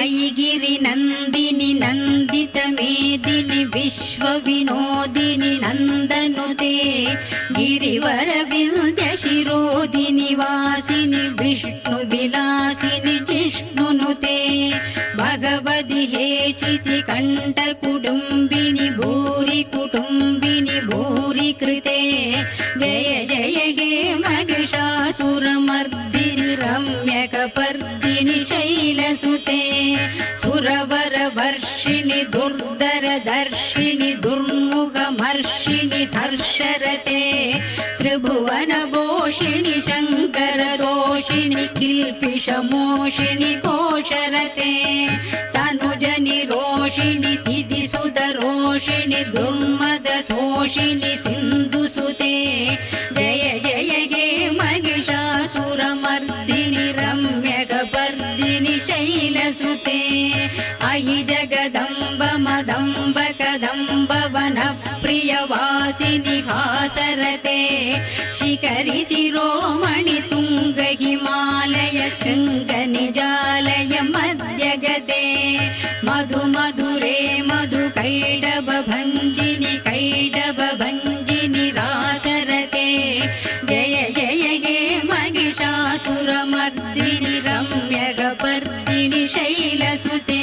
ऐगिरि नन्दिनि नन्दित मेदिनि विश्वविनोदिनि नन्दनुते गिरिवर विन्द्य शिरोदिनि वासिनि विष्णुविलासिनि जिष्णुनुते भगवति हेचिति कण्ठकुटुम्बिनि भूरि कुटुम्बिनि भूरि कृते जय जय हे महिषासुरमर्दिनि रम्यकपर्दिनि शैलसुते सुरवरवर्षिणि दुर्धरदर्शिनि दुर्मुखमर्षिणि हर्षरते त्रिभुवनभूषिणि शङ्करदोषिणि किल्पिषमोषिणि कोशरते तनुजनि रोषिणि तिथिसुतरोषिणि दुर्मदशोषिणि सिन्धुसुते जय जय हे महिषासुरमर्दिनि रम्यकपर्दिनि शैलसुते अयि जगदम्ब मदम्ब कदम्ब वनप्रियवासिनि हासरते शिखरि शिरोमणि तुङ्ग हिमालय शृङ्गनिजालय मध्यगते मधु मधुरे मधु कैडभञ्जिनि कैडभञ्जिनि रासरते जय जय हे महिषासुरमर्दिनि रम्यकपर्दिनि शैलसुते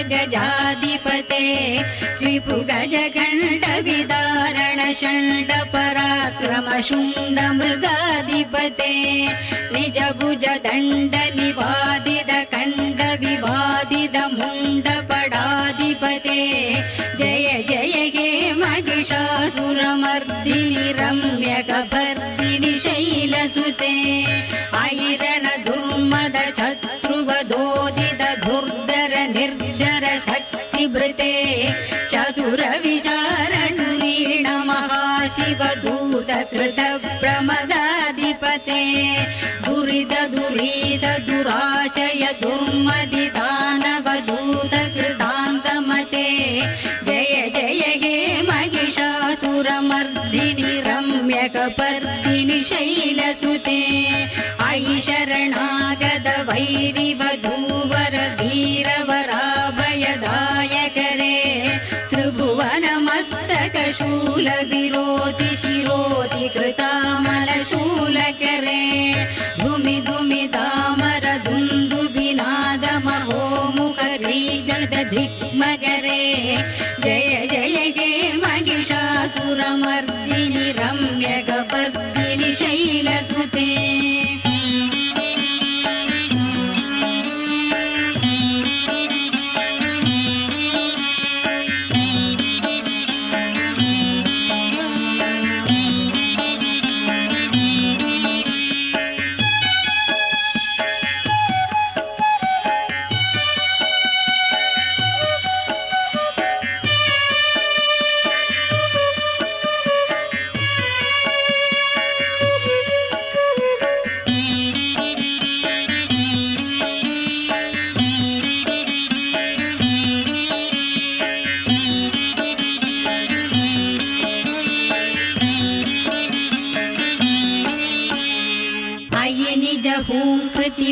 शुण्डगजाधिपते रिपुगजगण्डविदारण षण्ड पराक्रम शुण्ड मृगाधिपते निजभुज दण्ड निवादित खण्ड विवादित मुण्ड पडाधिपते जय जय हे महिषासुरमर्दिनि रम्यकपर्दिनि शैलसुते ऐरण दुर्मद शत्रुवधोदित धुर्धर निर्जर शक्तिभृते चतुर विचार दुरीण महाशिवदूत कृत प्रमदाधिपते दुरित दुरीत दुराशय दुर्मदि दानवदूत कृतान्तमते जय जय हे महिषासुरमर्दिनि रम्यकपर्दिनि शैलसुते ऐ शरणागत वैरिवधूवर वीरवराभयदायकरे त्रिभुवनमस्तकशूल विरोधि शिरोधि कृतामलशूलकरे धुमि धुमि दामर दुन्दुभिनाद महोमुखरी जगदिग्मगरे जय जय हे महिषासुरमर्दिनि रम्यकपर्दिनि शैलसुते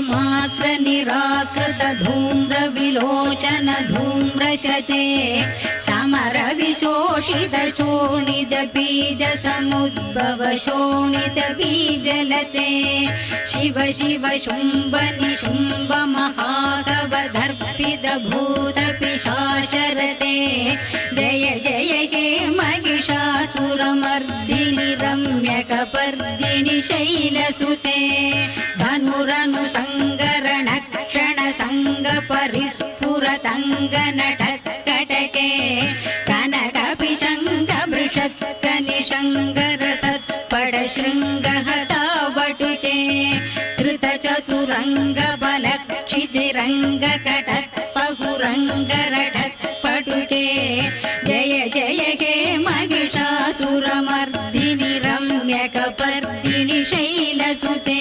मात्र निराकृत धूम्र विलोचन धूम्रशते समर विशोषित शोणित बीज समुद्भव शोणित बीजलते शिव शिव शुम्भ निशुम्भ महाकव दर्पित भूत पिशाचरते जय जय हे महिषासुरमर्दिनि रम्यकपर्दिनि शैलसुते धनुरनु संगरण क्षण संग परिस्फुरतंग नटकटके कनक पिशंग बृषत्क निशंगर सत्पड शृंग हता वटुके संगरटत्पटुके जय जय हे महिषासुरमर्दिनि रम्यकपर्दिनि शैलसुते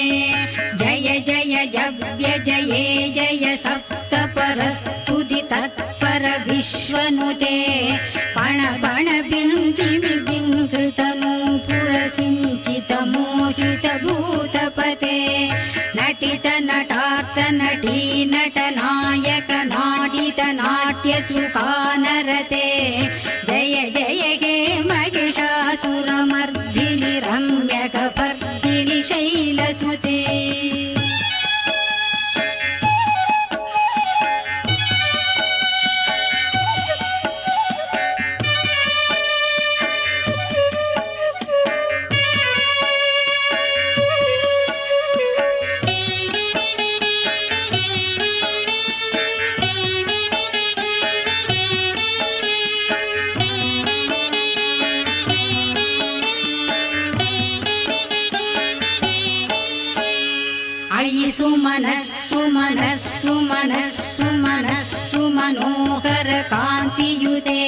जय जय जव्य जये जय सप्तपरस्तुति तत्पर विश्वनुते पण पण बिन्दिमि बिङ्कृतनूपुरसिञ्चित मोहित भूतपते नटित नटार्थ नटी नट नायक नाटित नाट्य सुखानरते जय जय हे महिषासुरमर्दिनि रम्यकपर्दिनि शैलसुते सुमनस्सु मनस्सु मनोहर कान्तियुते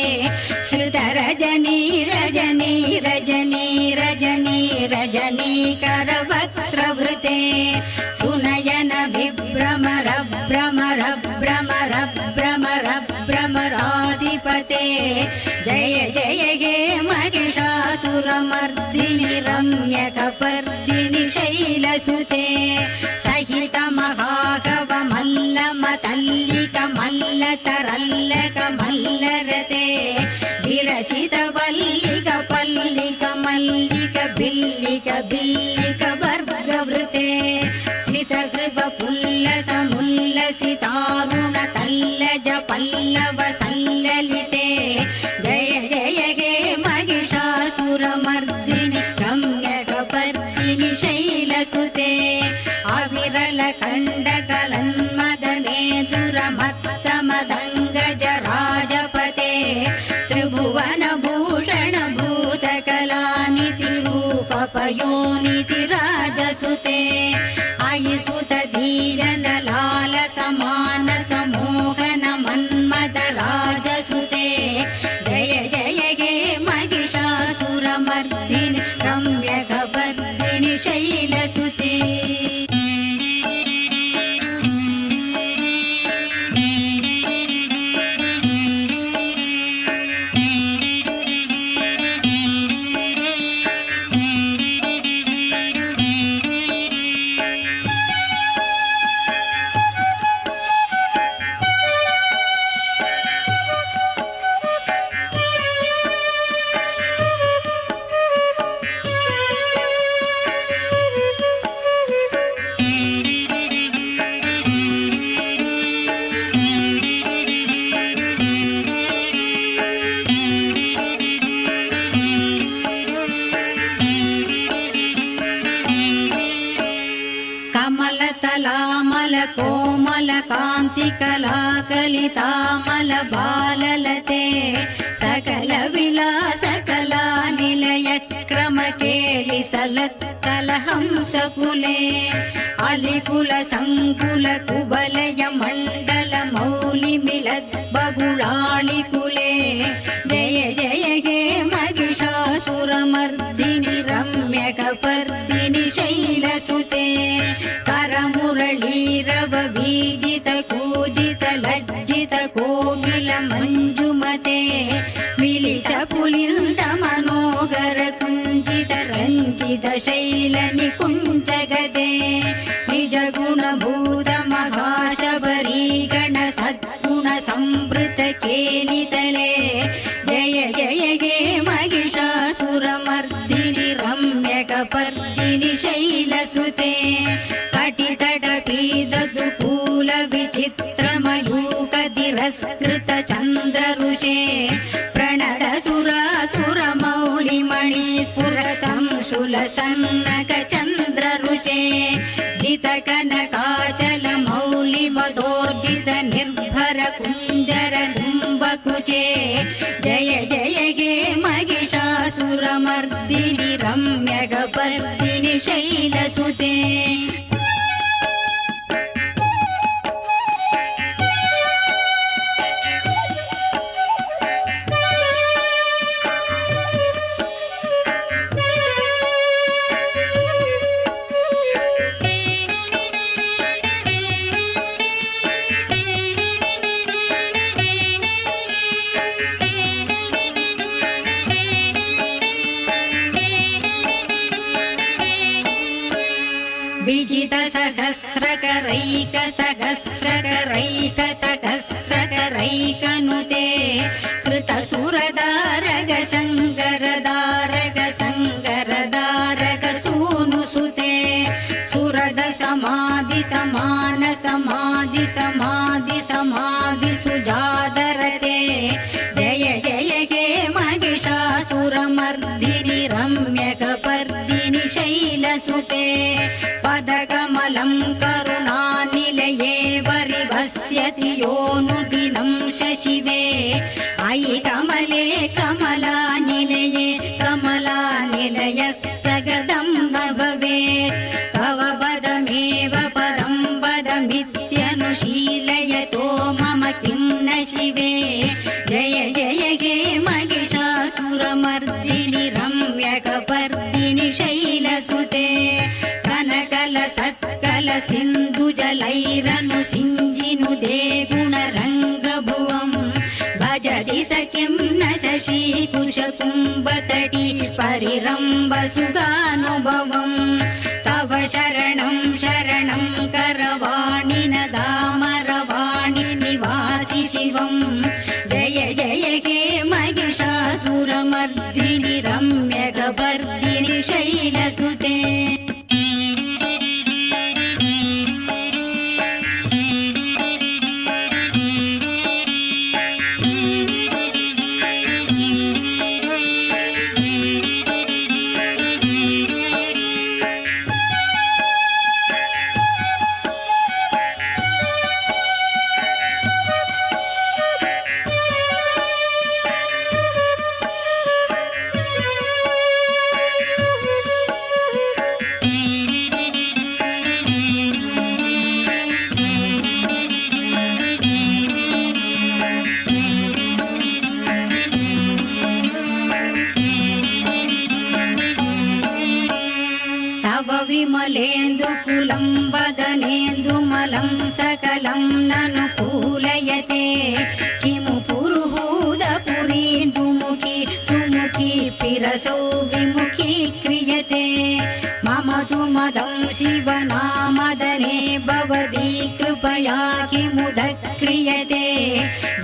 श्रुतरजनी रजनी रजनी रजनी रजनीकरवक्त्रवृते सुनयन विभ्रमर भ्रमर भ्रमर भ्रमर भ्रमराधिपते जय जय हे महिषासुरमर्दिनि रम्यकपर्दिनि शैलसुते सहित महागव मल्ल मतल्लिक मल्ल तरल्लक मल्लरते विरचित वल्लिक पल्लिक मल्लिक बिल्लिक बिल्लिक वर्गवृते सितकृप पुल्लस मुल्लसितारुण तल्लज पल्लव सल्ललिते जय जय हे महिषासुरमर्दिनि रम्यकपर्दिनि शैलसुते अविरल खण्डकलन्मद मेधुर मत्त मदङ्गज राजपते त्रिभुवन भूषण भूतकलानिति रूपपयोनिति राजसुते अयिसुत धीरन लाल समान समोहन मन्मद राजसुते जय जय हे महिषासुरमर्दिनि रम्यकपर्दिनि शैलसुते कोमल कांति कलाकलितामल बाललते सकल विलास कला निलय क्रम केळि सलत्कल हंसकुले अलिकुल संकुल कुबलय मंडल मौलि मिलत् बगुळाळिकुले जय जय हे महिषासुरमर्दिनि रम्यकपर्दिनि शैलसुते करमुरळीरव बीजित कूजित लज्जित कोकिल मंजुमते मिलित पुलिन्द मनोहर कुञ्जित रञ्जित शैल निकुञ्जगदे निज गुणभूत महाशबरी गण सद्गुण संवृत केलितले जय जय हे महिषासुरमर्दिनि रम्यकपर्दिनि शैलसुते कटितटपीददुकूल विचित्रमयूक तिरस्कृत चन्द्ररुषे प्रणत सुरासुरमौलिमणि स्फुरतं शूलसन्नक चन्द्ररुचे जित कनकाचल मौलि मदोर्जित निर्भर कुञ्जर कुम्भकुचे जय जय हे महिषासुरमर्दिनि रम्यकपर्दिनि शैलसुते विजितसहस्रकरैकसहस्रकरैकसहस्रकरैकनुते कृतसुरदारग शङ्करदारग शङ्करदारग सूनुसुते सुरद समाधि समान समाधि समाधि समाधि सुजादरते जय जय हे महिषासुरमर्दिनि रम्यकपर्दिनि शैलसुते पदकमलं करुणानिलये वरिभस्यति योऽनुदिनं शशिवे अयि कमले कमलानिलये कमलानिलयः सगदं न भवेत् तव पदमेव पदं पदमित्यनुशीलयतो मम किं न शिवे जय जय हे महिषासुरमर्दिनि रम्यकपर्दिनि शैलसुते कनकल सत्कल सिन्धुजलैरनु सिञ्जिनुदे गुणरङ्गभुवं भजति सख्यं न शशीकुशकुम्भतटी परिरम्भसुगानुभवम् तव शरणं शरणं करवाणि न दामरवाणि निवासि शिवं जय जय हे महिषासुरमर्दिनि रम्यकपर्दिनि शैलसुते विमलेन्दुकुलं वदनेन्दुमलं सकलं ननुकूलयते किमु पुरुहूदपुरीन्दुमुखी सुमुखी पिरसौ विमुखी क्रियते मम तु मदं शिवनामदने भवती कृपया किमुद क्रियते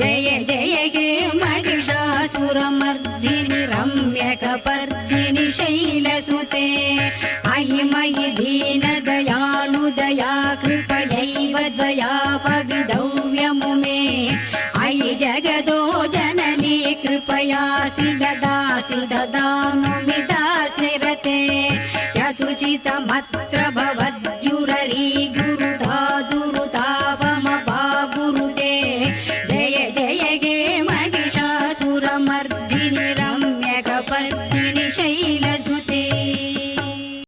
जय जय हे महिषासुरमर्दिनि रम्यकपर्दिनि शैलसुते अयि मयि दीनदयालुदया कृपयैव दया पविदव्यमुमे अयि जगदो जननी कृपयासि ददासि ददानुमिदासि रते यदुचितमत्र